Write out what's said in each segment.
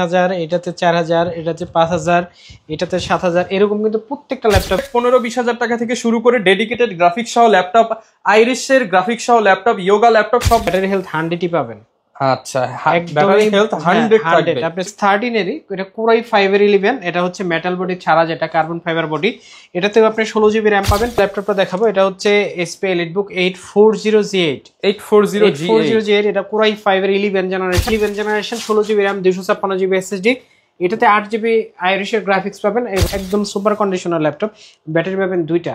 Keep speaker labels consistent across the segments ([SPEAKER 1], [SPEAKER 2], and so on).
[SPEAKER 1] হাজার, এটাতে 4000, এটাতে 5000, এটাতে 7000, এরকম কিন্তু প্রত্যেকটা ল্যাপটপ
[SPEAKER 2] 15-20 হাজার টাকা থেকে শুরু করে ডেডিকেটেড গ্রাফিক্স সহ ল্যাপটপ, আইরিশের গ্রাফিক্স সহ ল্যাপটপ, ইয়োগা ল্যাপটপ সব
[SPEAKER 1] ব্যাটারি হেলথ 100ই পাবেন।
[SPEAKER 2] আচ্ছা, ব্যাটারি হেলথ 100 থাকবে।
[SPEAKER 1] আপনি 13 এরই এটা কোরাই 5 এর 11, এটা হচ্ছে মেটাল বডি ছাড়া, যেটা কার্বন ফাইবার বডি। এটাতেও আপনি 16 জিবি র্যাম পাবেন। ল্যাপটপটা দেখাবো, এটা হচ্ছে এসপি এলিটবুক 840G8। এটা কোরাই 5 এর 11 generation, 16 GB RAM, 256 GB SSD. এটাতে 8 জিবি আইরিশের গ্রাফিক্স পাবেন, একদম সুপার কন্ডিশনার ল্যাপটপ। ব্যাটারি পাবেন দুইটা,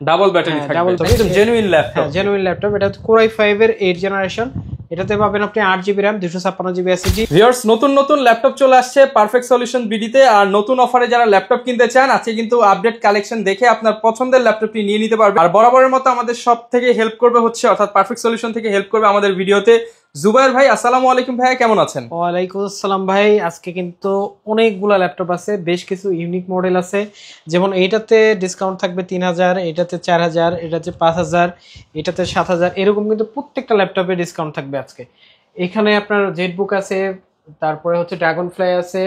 [SPEAKER 2] ডাবল ব্যাটারি থাকবে, একদম জেনুইন ল্যাপটপ।
[SPEAKER 1] Genuine laptop. এটা কোরাই 5 এর 8 জেনারেশন, এটাতে পাবেন আপনি 8 GB RAM, 256 GB SSD.
[SPEAKER 2] Viewers, নতুন ল্যাপটপ চলে আসছে পারফেক্ট সলিউশন বিডিতে। আর নতুন অফারে যারা ল্যাপটপ কিনতে চান, আজকে কিন্তু আপডেট কালেকশন দেখে আপনার পছন্দের ল্যাপটপটি নিয়ে নিতে পারবেন। আর বরাবরের মতো আমাদের সব থেকে হেল্প করবে হচ্ছে, অর্থাৎ পারফেক্ট সলিউশন থেকে হেল্প করবে আমাদের ভিডিওতে জুবায়ের ভাই। আসসালামু আলাইকুম ভাই, কেমন আছেন?
[SPEAKER 1] ওয়ালাইকুম আসসালাম ভাই। আজকে কিন্তু অনেকগুলো ল্যাপটপ আছে, বেশ কিছু ইউনিক মডেল আছে। যেমন এইটাতে ডিসকাউন্ট থাকবে 3000, এটাতে 4000, এটাতে 5000, এটাতে 7000, এরকম কিন্তু প্রত্যেকটা ল্যাপটপে ডিসকাউন্ট থাকবে আজকে। এখানে আপনার জেটবুক আছে, তারপরে হচ্ছে ড্রাগন ফ্লাই আছে,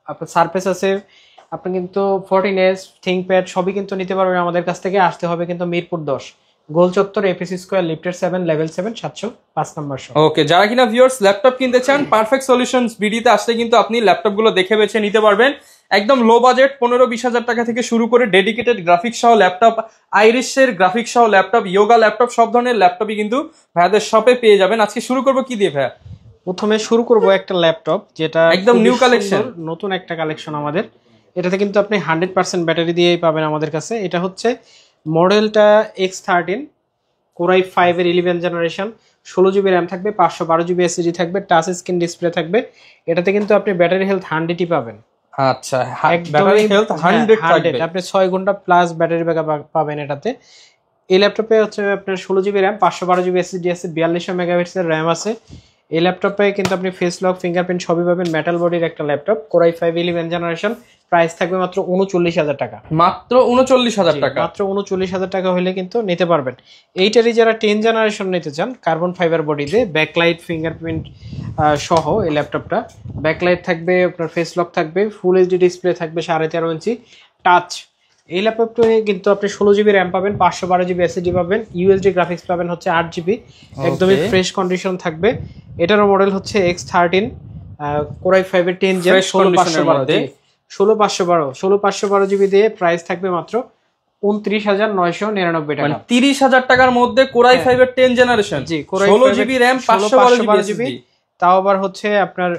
[SPEAKER 1] আপনার সারফেস আছে, আপনি কিন্তু 14S থিংকপ্যাড সবই কিন্তু নিতে পারবেন আমাদের কাছ থেকে। আসতে হবে কিন্তু মিরপুর 10 গোল চত্বর, এপিসি স্কয়ার, লিফটের 7, লেভেল 7, 705 নম্বর শপ।
[SPEAKER 2] ওকে, যারা কিনা ভিউয়ার্স ল্যাপটপ কিনতে চান, পারফেক্ট সলিউশনস বিডিতে আসলে কিন্তু আপনি ল্যাপটপ গুলো দেখে বেছে নিতে পারবেন। একদম লো বাজেট, 15-20 হাজার টাকা থেকে শুরু করে ডেডিকেটেড গ্রাফিক্স সহ ল্যাপটপ, আইরিশের গ্রাফিক্স সহ ল্যাপটপ, ইয়োগা ল্যাপটপ, সব ধরনের ল্যাপটপই কিন্তু ভাইয়াদের শপে পেয়ে যাবেন। আজকে শুরু করবো কি দিয়ে ভাইয়া?
[SPEAKER 1] প্রথমে শুরু করব একটা ল্যাপটপ, যেটা
[SPEAKER 2] একদম নিউ কালেকশন,
[SPEAKER 1] নতুন একটা কালেকশন আমাদের। এটাতে কিন্তু আপনি 100% ব্যাটারি দিয়েই পাবেন আমাদের কাছে। এটা হচ্ছে মডেলটা X13 কোরাই 5 এর 11 জেনারেশন, 16 জিবি র্যাম থাকবে, 512 জিবি এসএসডি থাকবে, টাচ স্ক্রিন ডিসপ্লে থাকবে। এটাতে কিন্তু আপনি ব্যাটারি হেলথ 100ই পাবেন।
[SPEAKER 2] আচ্ছা, ব্যাটারি হেলথ 100 থাকবে,
[SPEAKER 1] আপনি 6 ঘন্টা প্লাস ব্যাটারি ব্যাকআপ পাবেন এটাতে। এই ল্যাপটপে হচ্ছে আপনার 16 জিবি র্যাম, 512 জিবি এসএসডি আছে, 4200 মেগাহার্টজের র্যাম আছে। এই ল্যাপটপে কিন্তু আপনি ফেস লক, ফিঙ্গারপ্রিন্ট সবই পাবেন। মেটাল বডির একটা ল্যাপটপ, কোরাই 5 11 জেনারেশন। প্রাইস থাকবে মাত্র 39,000 টাকা।
[SPEAKER 2] মাত্র 39,000 টাকা,
[SPEAKER 1] মাত্র 39,000 টাকা হলে কিন্তু নিতে পারবেন। এইটারই যারা 10 জেনারেশন নিতে চান, কার্বন ফাইবার বডিতে, ব্যাকলাইট, ফিঙ্গারপ্রিন্ট সহ এই ল্যাপটপটা। ব্যাকলাইট থাকবে, আপনার ফেস লক থাকবে, ফুল এইচডি ডিসপ্লে থাকবে, 13.5 ইঞ্চি টাচ। এই ল্যাপটপটা কিন্তু আপনি 16 জিবি র্যাম পাবেন, 512 জিবি এসএসডি পাবেন, ইউএসডি গ্রাফিক্স পাবেন হচ্ছে 8 জিবি, একদমই ফ্রেশ কন্ডিশন থাকবে। এটারও মডেল হচ্ছে X13 কোরাই 5 এর 10 জেন, 16512 জিবি দিয়ে। প্রাইস থাকবে মাত্র 29,999 টাকা,
[SPEAKER 2] 30,000 টাকার মধ্যে কোরাই 5 এর 10 জেনারেশন।
[SPEAKER 1] জি, কোরাই
[SPEAKER 2] 16 জিবি র্যাম, 512 জিবি,
[SPEAKER 1] তাও আবার হচ্ছে আপনার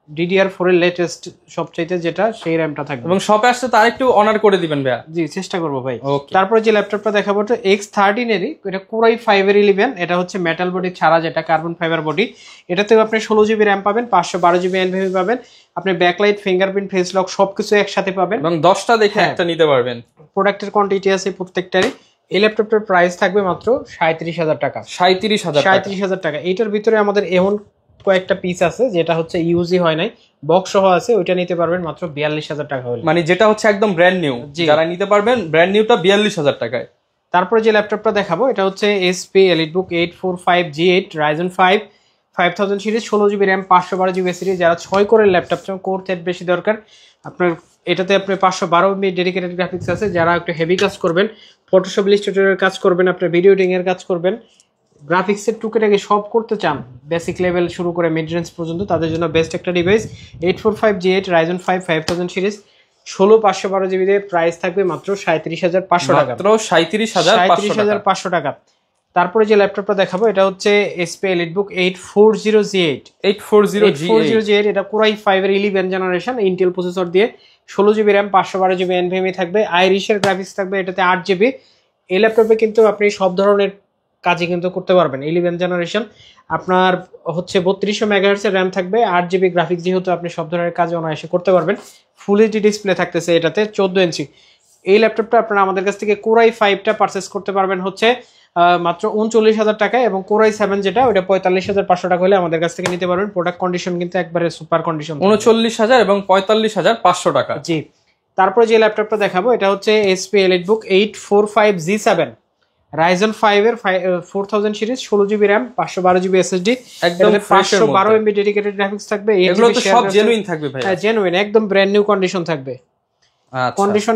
[SPEAKER 1] DDR4 এর লেটেস্ট সবচাইতে যেটা, সেই র্যামটা থাকবে।
[SPEAKER 2] এবং শপে আসলে তার একটু অনার করে দিবেন ভাইয়া।
[SPEAKER 1] জি, চেষ্টা করবো ভাই। তারপরে যে ল্যাপটপটা দেখাবো, তো X13 এরই, এটা কোরাই 5 এর 11, এটা হচ্ছে মেটাল বডি ছাড়া, যেটা কার্বন ফাইবার বডি। এটাতেও আপনি 16 জিবি র্যাম পাবেন, 512 জিবি এনভিএমই পাবেন, আপনি ব্যাকলাইট, ফিঙ্গারপ্রিন্ট, ফেস লক সবকিছু একসাথে পাবেন,
[SPEAKER 2] এবং 10টা দেখে একটা নিতে পারবেন।
[SPEAKER 1] প্রোডাক্টের কোয়ান্টিটি আছে প্রত্যেকটারই। এই ল্যাপটপটার প্রাইস থাকবে মাত্র 37,000 টাকা। 37,000 টাকা। এইটার ভিতরে আমাদের এমন কয়েকটা পিস আছে যেটা হচ্ছে ইউজই হয় নাই, বক্স সহ আছে, ওইটা নিতে পারবেন মাত্র 42,000 টাকা হলে।
[SPEAKER 2] মানে যেটা হচ্ছে একদম ব্র্যান্ড নিউ, যারা নিতে পারবেন ব্র্যান্ড নিউটা 42,000 টাকায়।
[SPEAKER 1] তারপরে যে ল্যাপটপটা দেখাবো, এটা হচ্ছে SP EliteBook 845G8 Ryzen 5 5000 series, 16 GB RAM, 512 GB series. যারা 6 কোরের ল্যাপটপ চান, কোর থ্রেড বেশি দরকার আপনার, এটাতে আপনি 512 MB ডেডিকেটেড গ্রাফিক্স আছে। যারা একটু হেভি কাজ করবেন, ফটোশপ, ইলাস্ট্রেটরের কাজ করবেন, আপনার ভিডিও এডিটিং এর কাজ করবেন, গ্রাফিক্সের টুকিটাকি সব করতে চান, বেসিক লেভেল শুরু করে মিড রেঞ্জ পর্যন্ত, তাদের জন্য বেস্ট একটা device. 845G8 Ryzen 5 5000 series, 16 GB দিয়ে। প্রাইস থাকবে মাত্র 37,500 টাকা,
[SPEAKER 2] মাত্র 37,500
[SPEAKER 1] টাকা। তারপরে যে ল্যাপটপটা দেখাবো, এটা হচ্ছে এসপি এলিটবুক 840G8। এটা কোরাই 5 এর 11 জেনারেশন, ইন্টেল প্রসেসর দিয়ে, 16 জিবি র্যাম, 512 জিবি এনভিএমই থাকবে, আইরিশের গ্রাফিক্স থাকবে, এটাতে 8 জিবি। এই ল্যাপটপে কিন্তু আপনি সব ধরনের কাজই কিন্তু করতে পারবেন। 11 জেনারেশন, আপনার হচ্ছে 3200 মেগাহার্টজের র্যাম থাকবে, 8 জিবি গ্রাফিক্স, যেহেতু আপনি সব ধরনের কাজ অনায়াসে করতে পারবেন। ফুল এইচডি ডিসপ্লে থাকতেছে এটাতে, 14 ইঞ্চি। এই ল্যাপটপটা আপনারা আমাদের কাছ থেকে কোরাই 5টা পারচেস করতে পারবেন হচ্ছে মাত্র 39,000 টাকায়, এবং কোরাই 7 যেটা, ওটা 45,500 টাকা হলে আমাদের কাছ থেকে নিতে পারবেন। প্রোডাক্ট কন্ডিশন কিন্তু একবারে সুপার কন্ডিশন,
[SPEAKER 2] 39,000 এবং 45,500 টাকা।
[SPEAKER 1] জি। তারপরে যে ল্যাপটপটা দেখাবো, এটা হচ্ছে এসপি এলিটবুক 845G7 Ryzen 5 এর 4000 series 16GB RAM 512GB SSD
[SPEAKER 2] একদম
[SPEAKER 1] 512 MB ডেডিকেটেড গ্রাফিক্স থাকবে।
[SPEAKER 2] এগুলো তো সব জেনুইন থাকবে ভাই।
[SPEAKER 1] হ্যাঁ জেনুইন, একদম ব্র্যান্ড নিউ কন্ডিশন থাকবে।
[SPEAKER 2] আচ্ছা
[SPEAKER 1] কন্ডিশন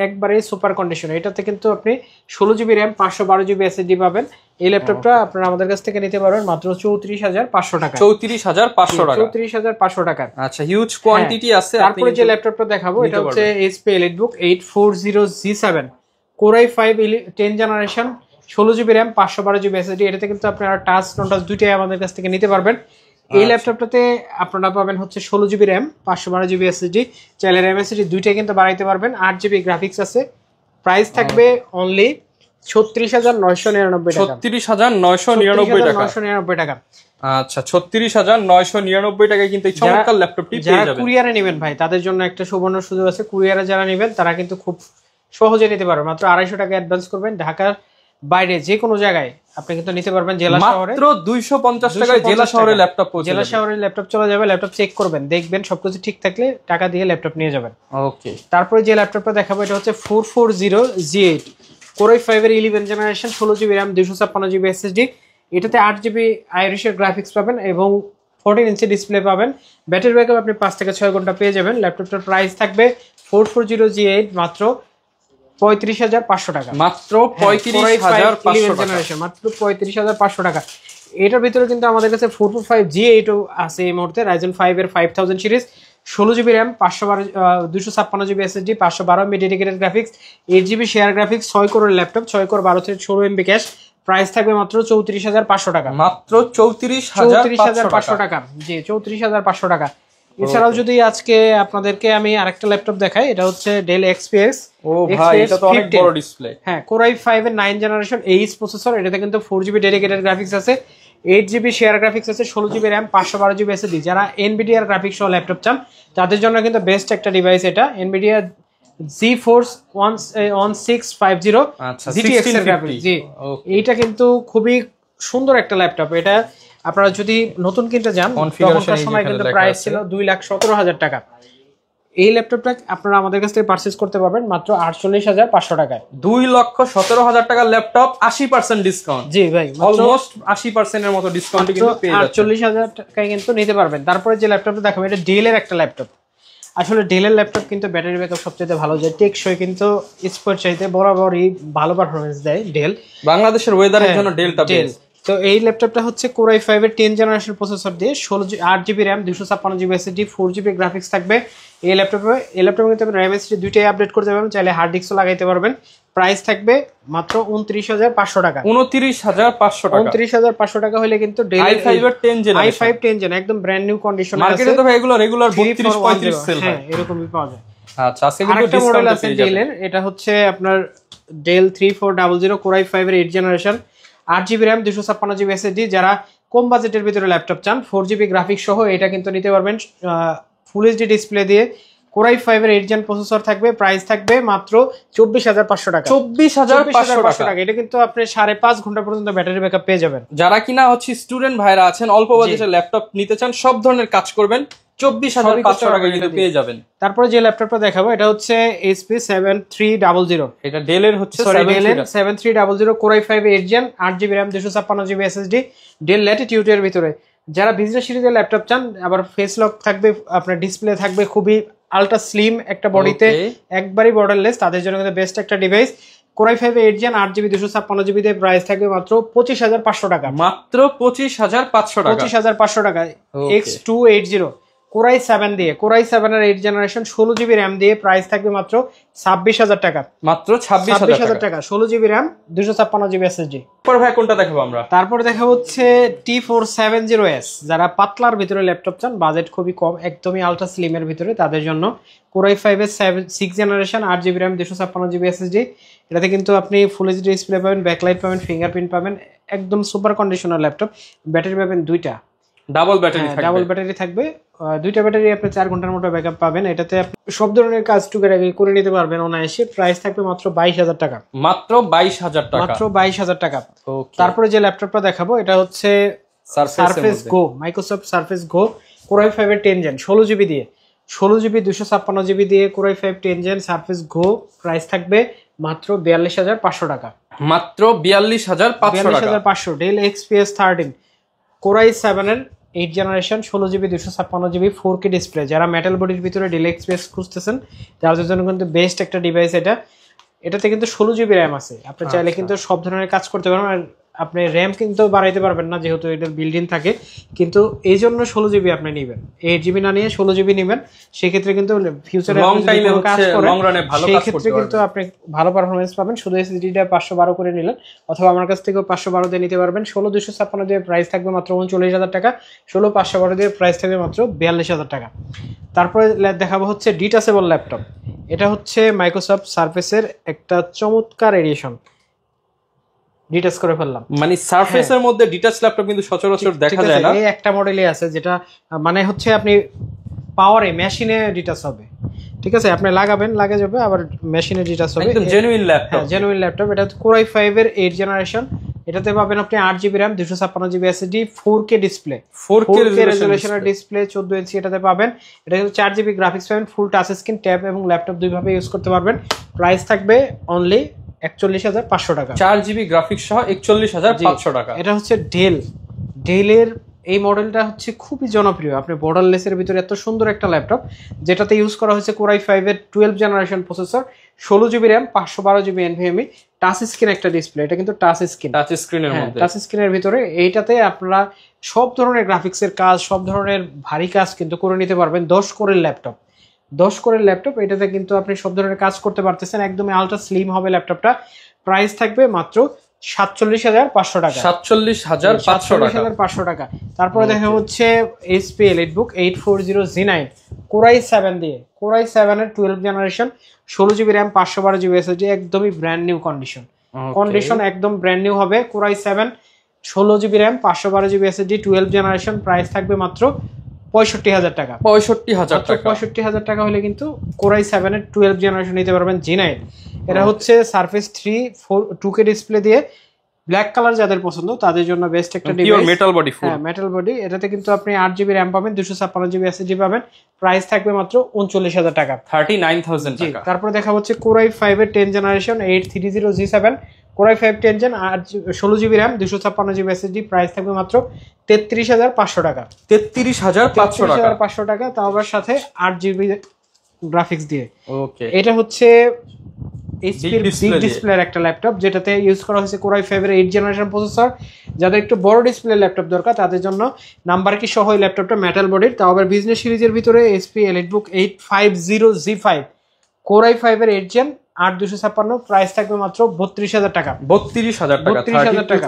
[SPEAKER 1] একবারে সুপার কন্ডিশন। এটাতে কিন্তু আপনি 16GB RAM 512GB SSD পাবেন। এই ল্যাপটপটা আপনারা আমাদের কাছ থেকে নিতে পারবেন মাত্র 34500 টাকা।
[SPEAKER 2] 34500 টাকা,
[SPEAKER 1] 34500 টাকা।
[SPEAKER 2] আচ্ছা হিউজ কোয়ান্টিটি আছে।
[SPEAKER 1] তারপরে যে ল্যাপটপটা দেখাবো এটা হচ্ছে HP EliteBook 840G7 Core i5 10 generation 16GB RAM 512GB SSD। এটাতে কিন্তু আপনারা টাচ নন টাচ দুইটাই আমাদের কাছ থেকে নিতে পারবেন। এই ল্যাপটপটাতে আপনারা পাবেন হচ্ছে 16GB RAM 512GB SSD, চাইলে RAM SSD দুইটাই কিন্তু বাড়াইতে পারবেন। 8GB গ্রাফিক্স আছে। প্রাইস থাকবে অনলি 36999 টাকা।
[SPEAKER 2] 36999
[SPEAKER 1] টাকা।
[SPEAKER 2] আচ্ছা 36999 টাকায় কিন্তু এই চমৎকার ল্যাপটপটি পেয়ে যাবেন।
[SPEAKER 1] যারা কুরিয়ারে নেবেন ভাই তাদের জন্য একটা সুবর্ণ সুযোগ আছে। কুরিয়ারে যারা নেবেন তারা কিন্তু খুব সহজে নিতে পারবে। মাত্র 250 টাকা অ্যাডভান্স করবেন। ঢাকার বাইরে যে কোনো জায়গায় আপনি কিন্তু নিতে পারবেন। জেলা শহরে
[SPEAKER 2] মাত্র 250 টাকায় জেলা শহরে ল্যাপটপ পৌঁছে যাবে।
[SPEAKER 1] জেলা শহরে ল্যাপটপ চলে যাবে। ল্যাপটপ চেক করবেন, দেখবেন সবকিছু ঠিক থাকলে টাকা দিয়ে ল্যাপটপ নিয়ে যাবেন।
[SPEAKER 2] ওকে,
[SPEAKER 1] তারপরে যে ল্যাপটপটা দেখাবো এটা হচ্ছে 440G8 Core i5 এর 11 generation 16GB RAM 256GB SSD। এটাতে 8GB আইরিশের গ্রাফিক্স পাবেন এবং 14 ইঞ্চি ডিসপ্লে পাবেন। ব্যাটারি ব্যাকআপ আপনি 5 থেকে 6 ঘন্টা পেয়ে যাবেন। ল্যাপটপটার প্রাইস থাকবে 440G8 মাত্র 35500 টাকা।
[SPEAKER 2] মাত্র 35500 টাকা,
[SPEAKER 1] মাত্র 35500 টাকা। এটার ভিতরে কিন্তু আমাদের কাছে 445G8 আছে এই মুহূর্তে। Ryzen 5 এর 5000 series 16GB RAM 256GB SSD 512 MB dedicated graphics 8GB share graphics 6 কোরের ল্যাপটপ 6 কোর 12 থেকে 16 MB ক্যাশ। প্রাইস থাকবে মাত্র 34500 টাকা।
[SPEAKER 2] মাত্র 34500
[SPEAKER 1] টাকা। জি 34500 টাকা। এছাড়াও যদি আজকে আপনাদেরকে আমি আরেকটা ল্যাপটপ দেখাই, এটা হচ্ছে Dell XPS।
[SPEAKER 2] ও ভাই এটা তো অনেক বড় ডিসপ্লে।
[SPEAKER 1] হ্যাঁ Core i5 এর 9 জেনারেশন AIS প্রসেসর। এটাতে কিন্তু 4GB ডেডিকেটেড গ্রাফিক্স আছে, 8GB শেয়ার গ্রাফিক্স আছে, 16GB RAM 512GB SSD। যারা NVIDIA গ্রাফিক্স সহ ল্যাপটপ চান তাদের জন্য কিন্তু বেস্ট একটা ডিভাইস এটা। NVIDIA GeForce 1650
[SPEAKER 2] আচ্ছা
[SPEAKER 1] GTX এর গ্রাফিক্স। জি এইটা কিন্তু খুবই সুন্দর একটা ল্যাপটপ। এটা আপনারা যদি নতুন কিনতে যান তখনকার সময় কিন্তু প্রাইস ছিল 2,17,000 টাকা। এই ল্যাপটপটা আপনারা আমাদের কাছ থেকে পারচেজ করতে পারবেন মাত্র 48,500 টাকায়।
[SPEAKER 2] 2,17,000 টাকার ল্যাপটপ 80% ডিসকাউন্ট।
[SPEAKER 1] জি ভাই
[SPEAKER 2] অলমোস্ট 80% এর মতো ডিসকাউন্ট কিন্তু পেয়ে যাচ্ছেন।
[SPEAKER 1] 48,000 টাকায় কিন্তু নিতে পারবেন। তারপরে যে ল্যাপটপটা দেখাবো এটা ডেল এর একটা ল্যাপটপ। আসলে ডেলের ল্যাপটপ কিন্তু ব্যাটারি ব্যাকআপ সবচেয়ে ভালো যায়, টেকসই কিন্তু স্পোর্ট চাইতে বরাবরই ভালো পারফরমেন্স দেয় ডেল।
[SPEAKER 2] বাংলাদেশের ওয়েদারের জন্য ডেলটা বেস্ট।
[SPEAKER 1] তো এই ল্যাপটপটা হচ্ছে Core i5 এর 10 জেনারেশন প্রসেসর দিয়ে 8GB RAM 256GB SSD 4GB graphics থাকবে এই ল্যাপটপে। এই ল্যাপটপে কিন্তু RAM SSD দুইটাই আপডেট করতে পারবেন, চাইলে হার্ড ডিস্কও লাগাইতে পারবেন। প্রাইস থাকবে মাত্র 29500 টাকা।
[SPEAKER 2] 29500 টাকা।
[SPEAKER 1] 29500 টাকা হলে কিন্তু Dell
[SPEAKER 2] i5 এর 10 জেনারেশন
[SPEAKER 1] i5 10 জেন একদম ব্র্যান্ড নিউ কন্ডিশনে আছে।
[SPEAKER 2] মার্কেটে তো ভাই এগুলো রেগুলার 32-35 সেল হয়।
[SPEAKER 1] হ্যাঁ এরকমই পাওয়া যায়।
[SPEAKER 2] আচ্ছা আজকে কিন্তু ডিসকাউন্ট আছে
[SPEAKER 1] Dell এর। এটা হচ্ছে আপনার Dell 3400 Core i5 এর 8 generation 8GB RAM 256GB SSD। যারা কম বাজেটের ভিতরে ল্যাপটপ চান 4GB গ্রাফিক্স সহ এটা কিন্তু নিতে পারবেন ফুল এইচডি ডিসপ্লে দিয়ে। Core i5 এর 8 জেন প্রসেসর থাকবে। প্রাইস থাকবে মাত্র 24500 টাকা।
[SPEAKER 2] 24500
[SPEAKER 1] টাকা। এটা কিন্তু আপনি 5.5 ঘন্টা পর্যন্ত ব্যাটারি ব্যাকআপ পেয়ে যাবেন।
[SPEAKER 2] যারা কিনা হচ্ছে স্টুডেন্ট ভাইরা আছেন অল্প বাজেটের ল্যাপটপ নিতে চান, সব ধরনের কাজ করবেন, 24500 টাকা কিন্তু পেয়ে যাবেন।
[SPEAKER 1] তারপরে যে ল্যাপটপটা দেখাবো এটা হচ্ছে HP 7300।
[SPEAKER 2] এটা ডেল এর হচ্ছে
[SPEAKER 1] 7300 Core i5 8 gen 8GB RAM 256GB SSD Dell Latitude এর ভিতরে। যারা বিজনেস সিরিজের ল্যাপটপ চান আবার ফেস লক থাকবে, আপনার ডিসপ্লে থাকবে খুবই আলট্রা স্লিম একটা বডিতে, একবারই বর্ডারলেস, তাদের জন্য কিন্তু বেস্ট একটা device. Core i5 8 gen 8GB 256GB দিয়ে প্রাইস থাকবে মাত্র 25500 টাকা।
[SPEAKER 2] মাত্র 25500 টাকা।
[SPEAKER 1] 25500 টাকা। X280 Core i7 দিয়ে Core i7 এর 8 জেনারেশন 16GB RAM দিয়ে প্রাইস থাকবে মাত্র 26000 টাকা।
[SPEAKER 2] মাত্র 26000
[SPEAKER 1] টাকা 16GB RAM 256GB SSD।
[SPEAKER 2] তারপর ভাই কোনটা দেখাবো আমরা?
[SPEAKER 1] তারপর দেখা হচ্ছে T470S। যারা পাতলার ভিতরে ল্যাপটপ চান, বাজেট খুবই কম, একদমই আলট্রা স্লিম এর ভিতরে, তাদের জন্য Core i5 এর 6 generation 8GB RAM 256GB SSD। এটাতে কিন্তু আপনি ফুল এইচডি ডিসপ্লে পাবেন, ব্যাকলাইট পাবেন, ফিঙ্গারপ্রিন্ট পাবেন, একদম সুপার কন্ডিশনার ল্যাপটপ। ব্যাটারি পাবেন দুইটা,
[SPEAKER 2] ডাবল ব্যাটারি থাকবে।
[SPEAKER 1] ডাবল ব্যাটারি থাকবে, দুইটা ব্যাটারি আপনি 4 ঘন্টার মতো ব্যাকআপ পাবেন। এটাতে সব ধরনের কাজ টুকটাকি করে নিতে পারবেন অনায়াসে। প্রাইস থাকবে মাত্র 22000 টাকা।
[SPEAKER 2] মাত্র 22000 টাকা।
[SPEAKER 1] মাত্র 22000 টাকা। তারপরে যে ল্যাপটপটা দেখাবো এটা হচ্ছে Surface Go, Microsoft Surface Go Core i5 এর 10 জেন 16GB দিয়ে 16GB 256GB দিয়ে Core i5 10 gen Surface Go price থাকবে মাত্র 42500 টাকা।
[SPEAKER 2] মাত্র 42,500
[SPEAKER 1] ডেল XPS 13 কোরাই 7 এর 8 generation 16GB 256GB 4K display. যারা মেটাল বডির ভিতরে ডেল XPS খুঁজতেছেন তাদের জন্য কিন্তু বেস্ট একটা ডিভাইস এটা। এটাতে কিন্তু 16GB র্যাম আছে, আপনি চাইলে কিন্তু সব ধরনের কাজ করতে পারবেন। আর আপনি র্যাম কিন্তু বাড়াইতে পারবেন না যেহেতু এটার বিল্ডিং থাকে, কিন্তু এই জন্য 16GB আপনি নেবেন, 8GB না নিয়ে 16GB নেবেন। সেক্ষেত্রে কিন্তু ফিউচারে
[SPEAKER 2] লং টাইমে হচ্ছে লং রানে ভালো কাজ করতে পারবেন,
[SPEAKER 1] কিন্তু আপনি ভালো পারফরমেন্স পাবেন। শুধু এসএসডিটা 512 করে নিলেন অথবা আমার কাছ থেকেও 512 দিয়ে নিতে পারবেন। 16256 দিয়ে প্রাইস থাকবে মাত্র 39,000 টাকা, 16512 দিয়ে প্রাইস থাকবে মাত্র 42,000 টাকা। তারপরে দেখাবো হচ্ছে ডিটাচেবল ল্যাপটপ। এটা হচ্ছে মাইক্রোসফট সারফেসের একটা চমৎকার এডিশন, ডিটাচ করে ফেললাম।
[SPEAKER 2] মানে সারফেসের মধ্যে ডিটাচ ল্যাপটপ কিন্তু সচরাচর দেখা যায় না,
[SPEAKER 1] এই একটা মডেলই আছে যেটা মানে হচ্ছে আপনি পাওয়ারে মেশিনে ডিটাচ হবে, ঠিক আছে, আপনি লাগাবেন লাগে যাবে, আবার মেশিনে ডিটাচ হবে,
[SPEAKER 2] একদম জেনুইন ল্যাপটপ।
[SPEAKER 1] হ্যাঁ জেনুইন ল্যাপটপ। এটা কোরাই 5 এর 8 জেনারেশন। এটাতে পাবেন আপনি 8GB RAM 256GB SSD 4K display,
[SPEAKER 2] 4K
[SPEAKER 1] রেজোলিউশনের ডিসপ্লে 14 ইঞ্চি এটাতে পাবেন। এটা কিন্তু 4GB গ্রাফিক্স পাবেন, ফুল টাচ স্ক্রিন, ট্যাব এবং ল্যাপটপ দুইভাবে ইউজ করতে পারবেন। প্রাইস থাকবে অনলি 41,500 টাকা,
[SPEAKER 2] 4GB গ্রাফিক্স সহ 41,500 টাকা।
[SPEAKER 1] এটা হচ্ছে ডেলের এই মডেলটা হচ্ছে খুবই জনপ্রিয়। আপনি বর্ডারলেসের ভিতরে এত সুন্দর একটা ল্যাপটপ যেটাতে ইউজ করা হয়েছে কোরাই 5 এর 12 generation processor, 16GB RAM 512GB NVMe, touch screen একটা ডিসপ্লে। এটা কিন্তু টাচ স্ক্রিনের মধ্যে, টাচ স্ক্রিনের ভিতরে। এইটাতে আপনারা সব ধরনের গ্রাফিক্সের কাজ, সব ধরনের ভারী কাজ কিন্তু করে নিতে পারবেন। 10 কোরের ল্যাপটপ, এটাতে কিন্তু আপনি সব ধরনের কাজ করতে পারতেছেন। একদমই আলট্রা স্লিম হবে ল্যাপটপটা। প্রাইস থাকবে মাত্র 47,500 টাকা,
[SPEAKER 2] 47,500
[SPEAKER 1] টাকা। তারপরে দেখা হচ্ছে HP EliteBook 840 G9 কোরাই 7 দিয়ে, কোরাই 7 এর 12 generation 16GB RAM 512GB SSD, একদমই ব্র্যান্ড নিউ কন্ডিশন একদম ব্র্যান্ড নিউ হবে। Core i 7 16GB RAM 512GB SSD 12 generation, price থাকবে মাত্র 65,000 টাকা, 65,000 টাকা হলে কিন্তু কোরাই 7 এর 12 জেনারেশন নিতে পারবেন G9। এটা হচ্ছে সারফেস 3 2K ডিসপ্লে দিয়ে, ব্ল্যাক কালার যাদের পছন্দ তাদের জন্য বেস্ট একটা ডিভাইস, মেটাল বডি। এটাতে কিন্তু আপনি 8GB RAM পাবেন, 256GB SSD পাবেন। প্রাইস থাকবে মাত্র 39,000 টাকা,
[SPEAKER 2] 39,000 টাকা।
[SPEAKER 1] তারপর দেখা হচ্ছে কোরাই 5 এর 10 generation 830 G7 core i 5 10 gen 16GB RAM 256GB SSD, price থাকবে মাত্র 33,500 টাকা,
[SPEAKER 2] 33,500
[SPEAKER 1] টাকা, তাও আবার সাথে 8GB গ্রাফিক্স দিয়ে।
[SPEAKER 2] ওকে,
[SPEAKER 1] এটা হচ্ছে এইচপি বিগ ডিসপ্লের একটা ল্যাপটপ যেটাতে ইউজ করা হয়েছে কোরাই 5 এর 8 জেনারেশন প্রসেসর। যাদের একটু বড় ডিসপ্লে ল্যাপটপ দরকার তাদের জন্য নাম্বার কি সহ এই ল্যাপটপটা মেটাল বডির, তাও আবার বিজনেস সিরিজের ভিতরে HP EliteBook 850 G5 কোরাই 5 এর 8 জেন 8256, প্রাইস থাকবে মাত্র 32,000 টাকা,
[SPEAKER 2] 32,000 টাকা।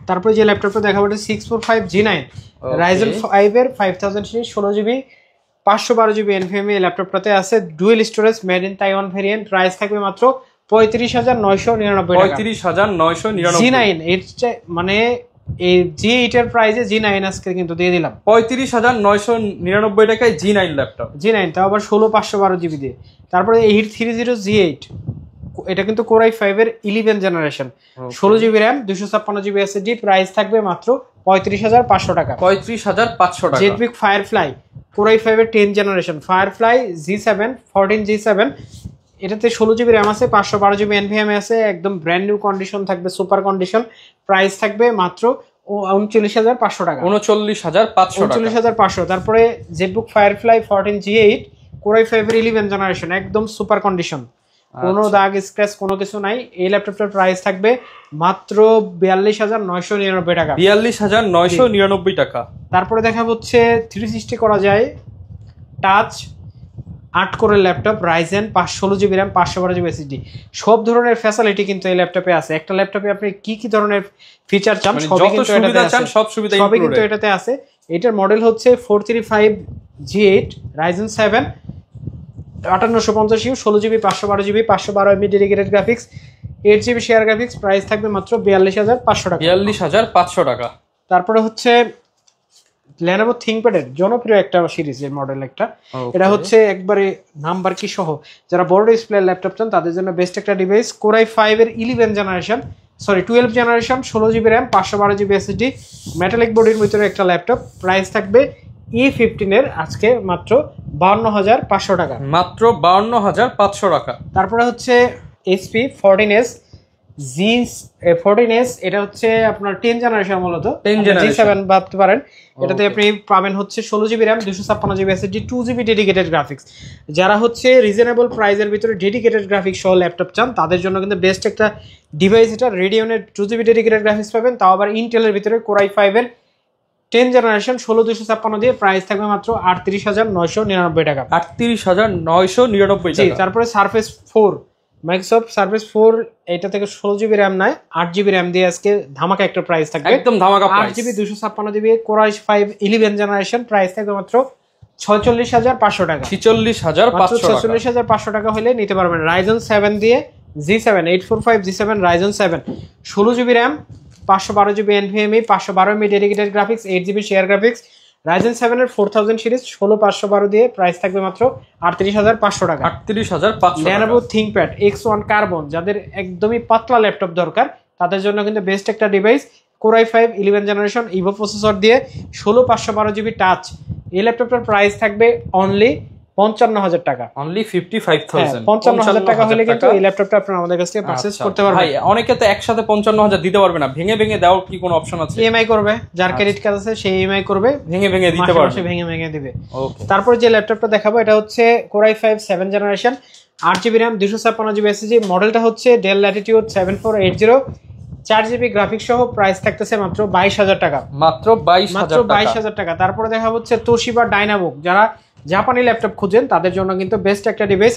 [SPEAKER 1] তারপরে যে ল্যাপটপটা দেখাবো এটা 645 G9 Ryzen 5 এর 5000 সিরিজ 16GB 512GB NVMe ল্যাপটপটাতে আছে, dual storage, made in Taiwan variant. Price থাকবে মাত্র 35,999 টাকা,
[SPEAKER 2] 35,999।
[SPEAKER 1] G9 এর মানে এই G8 এর প্রাইসে G9 আজকে কিন্তু দিয়ে দিলাম
[SPEAKER 2] 35,999 টাকায় G9 ল্যাপটপ,
[SPEAKER 1] G9 তাও আবার 16/512GB দিয়ে। তারপরে 830 G8 এটা কিন্তু কোরাই 5 এর 11 generation 16GB RAM 256GB SSD, price থাকবে মাত্র 35,500 টাকা,
[SPEAKER 2] 35,500 টাকা।
[SPEAKER 1] জেটবিক ফায়ারফ্লাই কোরাই 5 এর 10 জেনারেশন ফায়ারফ্লাই G7 14 G7, এটাতে 16GB RAM আছে, 512GB NVMe আছে, একদম ব্র্যান্ড নিউ কন্ডিশন থাকবে, সুপার কন্ডিশন। প্রাইস থাকবে মাত্র 39,500 টাকা,
[SPEAKER 2] 39,500।
[SPEAKER 1] তারপরে জেটবুক ফায়ারফ্লাই 14 G8 কোরাই 5 এর 11 জেনারেশন, একদম সুপার কন্ডিশন, কোনো দাগ স্ক্র্যাচ কোনো কিছু নাই। এই ল্যাপটপটার প্রাইস থাকবে মাত্র 42,999 টাকা,
[SPEAKER 2] 42,999 টাকা।
[SPEAKER 1] তারপরে দেখা হচ্ছে 360 করা যায় টাচ 8 কোরের laptop Ryzen 16GB RAM 512GB SSD, সব ধরনের ফ্যাসিলিটি কিন্তু এই ল্যাপটপে আছে। একটা ল্যাপটপে আপনি কি ধরনের ফিচার চান সবই কিন্তু এটাতে আছে। এটার মডেল হচ্ছে 435 G8 Ryzen 7 5850U 16GB 512GB 512MB dedicated graphics 8GB share graphics, price থাকবে মাত্র 42,500 টাকা,
[SPEAKER 2] 42,500 টাকা।
[SPEAKER 1] তারপরে হচ্ছে Lenovo ThinkPad এর জনপ্রিয় একটা সিরিজের মডেল একটা, এটা হচ্ছে একবারে নাম্বার কি সহ যারা বড় ডিসপ্লে ল্যাপটপ চান তাদের জন্য বেস্ট একটা ডিভাইস। কোরাই 5 এর 12 generation 16GB RAM 512GB SSD metallic বডির ভিতরে একটা ল্যাপটপ, প্রাইস থাকবে E15 এর আজকে মাত্র 52,500 টাকা,
[SPEAKER 2] মাত্র 52,500 টাকা।
[SPEAKER 1] তারপরে হচ্ছে HP 14S G14s, এটা হচ্ছে আপনার 10 জেনারেশন মূলত,
[SPEAKER 2] 10 generation।
[SPEAKER 1] G7 ভাবতে পারেন। এটাতে আপনি পাবেন হচ্ছে 16GB RAM 256GB SSD 2GB dedicated graphics. যারা হচ্ছে রিজনেবল প্রাইসের ভিতরে ডেডিকেটেড গ্রাফিক্স সহ ল্যাপটপ চান তাদের জন্য কিন্তু বেস্ট একটা ডিভাইস এটা। রেডিয়নের 2GB ডেডিকেটেড গ্রাফিক্স পাবেন, তাও আবার ইন্টেলের ভিতরে Core i5 এর 10 জেনারেশন 16256 দিয়ে প্রাইস থাকবে মাত্র 38,999 টাকা।
[SPEAKER 2] 38,999 টাকা।
[SPEAKER 1] তারপরে সারফেস 4, মাইক্রোসফট সারফেস 4, এটা থেকে 16GB RAM নয় 8GB RAM দিয়ে আজকে ধামাকা একটা প্রাইস থাকবে,
[SPEAKER 2] একদম ধামাকা price.
[SPEAKER 1] 8GB 256GB Core i5 11 generation, price থাকবে মাত্র 46,500 টাকা।
[SPEAKER 2] 46,500
[SPEAKER 1] টাকা হলে নিতে পারবেন। Ryzen 7 দিয়ে G7 845 G7 Ryzen 7 16GB RAM 512GB NVMe 512MB dedicated graphics 8GB share graphics. Ryzen 7 এর 4000 সিরিজ 16512 দিয়ে প্রাইস থাকবে মাত্র 38,500 টাকা।
[SPEAKER 2] 38,500
[SPEAKER 1] Lenovo ThinkPad X1 Carbon, যাদের একদমই পাতলা ল্যাপটপ দরকার তাদের জন্য কিন্তু বেস্ট একটা device. Core i5 11 generation Ivo processor দিয়ে 16512GB টাচ। এই ল্যাপটপটার প্রাইস থাকবে অনলি 55,000 টাকা।
[SPEAKER 2] অনলি 55,000।
[SPEAKER 1] 55,000 টাকা হলে কিন্তু এই ল্যাপটপটা আপনারা আমাদের কাছ থেকে পারচেজ করতে পারবেন।
[SPEAKER 2] ভাই অনেকে তো একসাথে 55,000 দিতে পারবে না, ভেঙে ভেঙে দেওয়ার কি কোনো অপশন আছে?
[SPEAKER 1] ইএমআই করবে, যার ক্রেডিট কার্ড আছে সেই ইএমআই করবে,
[SPEAKER 2] ভেঙে ভেঙে দিতে পারবে,
[SPEAKER 1] ভেঙে ভেঙে দিবে।
[SPEAKER 2] ওকে।
[SPEAKER 1] তারপর যে ল্যাপটপটা দেখাবো এটা হচ্ছে Core i5 7 generation 8GB RAM 256GB SSD, মডেলটা হচ্ছে Dell Latitude 7480, 4GB গ্রাফিক্স সহ, প্রাইস থাকতেছে মাত্র 22,000 টাকা।
[SPEAKER 2] মাত্র
[SPEAKER 1] 22,000 টাকা। তারপরে দেখা হচ্ছে Toshiba Dynabook, যারা জাপানি ল্যাপটপ খুঁজেন তাদের জন্য কিন্তু বেস্ট একটা ডিভাইস।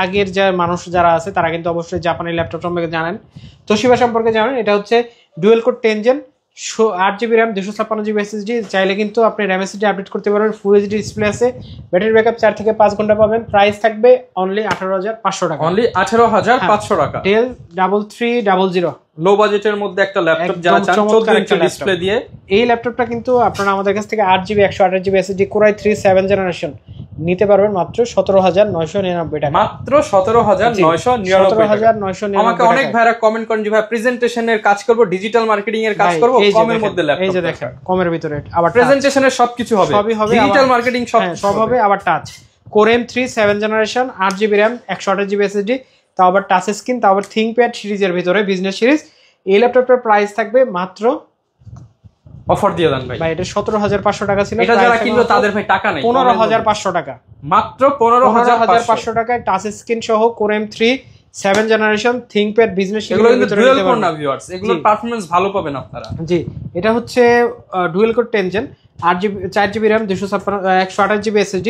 [SPEAKER 1] আগের যে মানুষ যারা আছে তারা কিন্তু অবশ্যই জাপানি ল্যাপটপ সম্পর্কে জানেন, Toshiba সম্পর্কে জানেন। এটা হচ্ছে dual core 10 gen 8GB RAM 256GB SSD, চাইলে কিন্তু আপনি RAM SSD আপডেট করতে পারবেন। ফুল এইচডি ডিসপ্লে আছে, ব্যাটারি ব্যাকআপ 4 থেকে 5 ঘন্টা পাবেন। প্রাইস থাকবে অনলি 18,500 টাকা।
[SPEAKER 2] অনলি 18,500 টাকা।
[SPEAKER 1] Dell 3300
[SPEAKER 2] লো বাজেটের মধ্যে একটা ল্যাপটপ যারা চান 14 ইঞ্চি ডিসপ্লে দিয়ে,
[SPEAKER 1] এই ল্যাপটপটা কিন্তু আপনারা আমাদের কাছ থেকে 8GB 128GB SSD Core i3 7 generation নিতে পারবেন মাত্র 17,999 টাকা।
[SPEAKER 2] মাত্র 17,999 টাকা। আমাকে অনেক ভাইরা কমেন্ট করেন যে ভাই প্রেজেন্টেশনের কাজ করব, ডিজিটাল মার্কেটিং এর কাজ করব, কমের মধ্যে ল্যাপটপ।
[SPEAKER 1] এই যে দেখেন কমের ভিতরে আবার
[SPEAKER 2] প্রেজেন্টেশনের সবকিছু হবে, ডিজিটাল মার্কেটিং
[SPEAKER 1] সব হবে, আবার touch. Core m3 7 generation 8GB RAM 128GB SSD, তাও আবার টাচ স্ক্রিন, তাও আবার ThinkPad সিরিজের ভিতরে বিজনেস সিরিজ। এই ল্যাপটপটার প্রাইস থাকবে মাত্র,
[SPEAKER 2] অফার দিয়ে দেন ভাই,
[SPEAKER 1] এটা 17,500 টাকা ছিল।
[SPEAKER 2] এটা যারা কিনলো তাদের ভাই টাকা নেই,
[SPEAKER 1] 15,500 টাকা।
[SPEAKER 2] মাত্র 15,500
[SPEAKER 1] টাকায় টাচ স্ক্রিন সহ Core m3 7 generation ThinkPad business series.
[SPEAKER 2] এগুলো কিন্তু ডুয়াল কোর না ভিউয়ার্স, এগুলোর পারফরম্যান্স ভালো পাবেন আপনারা।
[SPEAKER 1] জি, এটা হচ্ছে dual core 10 gen 4GB RAM 128GB SSD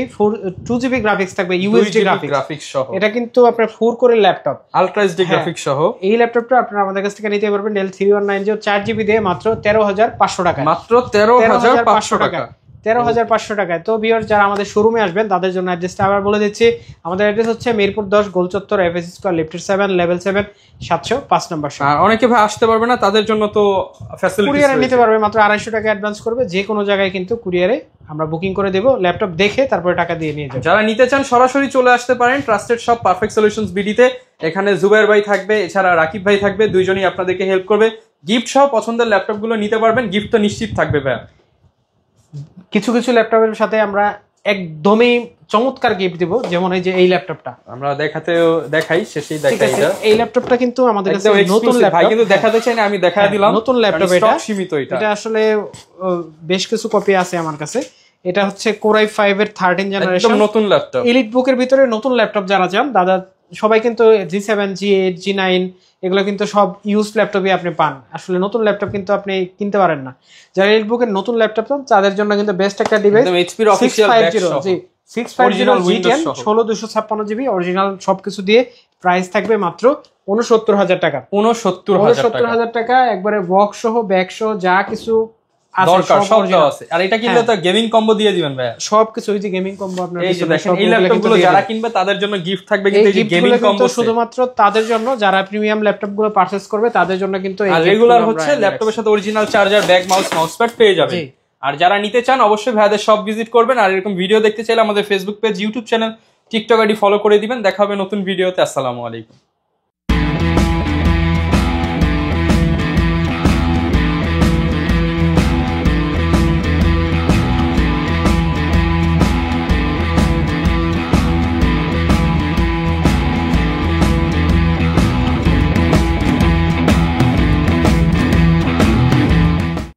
[SPEAKER 1] 2GB graphics থাকবে, ইউএসডি গ্রাফিক্স
[SPEAKER 2] সহ।
[SPEAKER 1] এটা কিন্তু আপনার 4 কোরের ল্যাপটপ,
[SPEAKER 2] আলট্রা এইচডি গ্রাফিক্স সহ।
[SPEAKER 1] এই ল্যাপটপটা আপনারা আমাদের কাছ থেকে নিতে পারবেন Dell 3190 4GB দিয়ে মাত্র 13,500 টাকা।
[SPEAKER 2] মাত্র 13,500 টাকা।
[SPEAKER 1] 13,500 টাকায়। তো ভিউয়ার্স যারা আমাদের শোরুমে আসবেন তাদের জন্য অ্যাড্রেসটা আবার বলে দিচ্ছি। আমাদের অ্যাড্রেস হচ্ছে মিরপুর 10 গোলচত্বর FS স্কয়ার লিফটের 7 লেভেল 7 705 নম্বর।
[SPEAKER 2] আর অনেকে ভাই আসতে পারবে না, তাদের জন্য তো ফ্যাসিলিটিস
[SPEAKER 1] কুরিয়ারে নিতে পারবে, মাত্র 250 টাকা অ্যাডভান্স করবে, যে কোনো জায়গায় কিন্তু কুরিয়ারে আমরা বুকিং করে দেব, ল্যাপটপ দেখে তারপরে টাকা দিয়ে নিয়ে যাবে।
[SPEAKER 2] যারা নিতে চান সরাসরি চলে আসতে পারেন ট্রাস্টেড শপ পারফেক্ট সলিউশনস বিডিতে। এখানে জুবাইর ভাই থাকবে, এছাড়া রাকিব ভাই থাকবে, দুইজনই আপনাদেরকে হেল্প করবে। গিফট সহ পছন্দের ল্যাপটপগুলো নিতে পারবেন, গিফট তো নিশ্চিত থাকবে ভাই।
[SPEAKER 1] কিছু কিছু ল্যাপটপের সাথে আমরা একদমই চমৎকার গিফট দিব, যেমন এই যে এই ল্যাপটপটা
[SPEAKER 2] আমরা দেখাই শেষেই দেখাই।
[SPEAKER 1] এই ল্যাপটপটা কিন্তু আমাদের কাছে নতুন ল্যাপটপ,
[SPEAKER 2] ভাই কিন্তু দেখাতে চাই না, আমি দেখায় দিলাম।
[SPEAKER 1] নতুন ল্যাপটপ, এটা
[SPEAKER 2] সীমিত,
[SPEAKER 1] এটা আসলে বেশ কিছু কপি আছে আমার কাছে। এটা হচ্ছে Core i5 এর 13 জেনারেশন
[SPEAKER 2] নতুন ল্যাপটপ,
[SPEAKER 1] এলিট বুকের ভিতরে নতুন ল্যাপটপ। যারা চান দাদা, সবাই কিন্তু G7 G8 G9 এগুলো কিন্তু সব ইউজ ল্যাপটপই আপনি পান, আসলে নতুন ল্যাপটপ কিন্তু আপনি কিনতে পারেন না। যারা এলিট বুকের নতুন ল্যাপটপ চান তাদের জন্য কিন্তু বেস্ট একটা ডিভাইস,
[SPEAKER 2] HP এর অফিশিয়াল ব্যাক সহ
[SPEAKER 1] 650 G10 16,256GB অরিজিনাল সবকিছু দিয়ে প্রাইস থাকবে মাত্র 69,000 টাকা। 69,000 টাকা একবারে বক্স সহ ব্যাগ সহ যা কিছু
[SPEAKER 2] দরকার সব আছে। আর এটা কিনলে তো গেমিং কম্বো দিয়ে দিবেন ভাই,
[SPEAKER 1] সবকিছু ওই যে গেমিং কম্বো আপনারা
[SPEAKER 2] এই যে দেখেন। এই ল্যাপটপগুলো যারা কিনবে তাদের জন্য গিফট থাকবে, কিন্তু এই গেমিং কম্বো
[SPEAKER 1] শুধুমাত্র তাদের জন্য, যারা প্রিমিয়াম ল্যাপটপগুলো পারচেজ করবে তাদের জন্য কিন্তু এই
[SPEAKER 2] রেগুলার হচ্ছে ল্যাপটপের সাথে original charger, bag, mouse pad পেয়ে যাবেন। আর যারা নিতে চান অবশ্যই ভাইদের সব ভিজিট করবেন। আর এরকম ভিডিও দেখতে চাইলে আমাদের Facebook page, YouTube channel, TikTok ID follow করে দিবেন। দেখা হবে নতুন ভিডিওতে। আসসালামু আলাইকুম।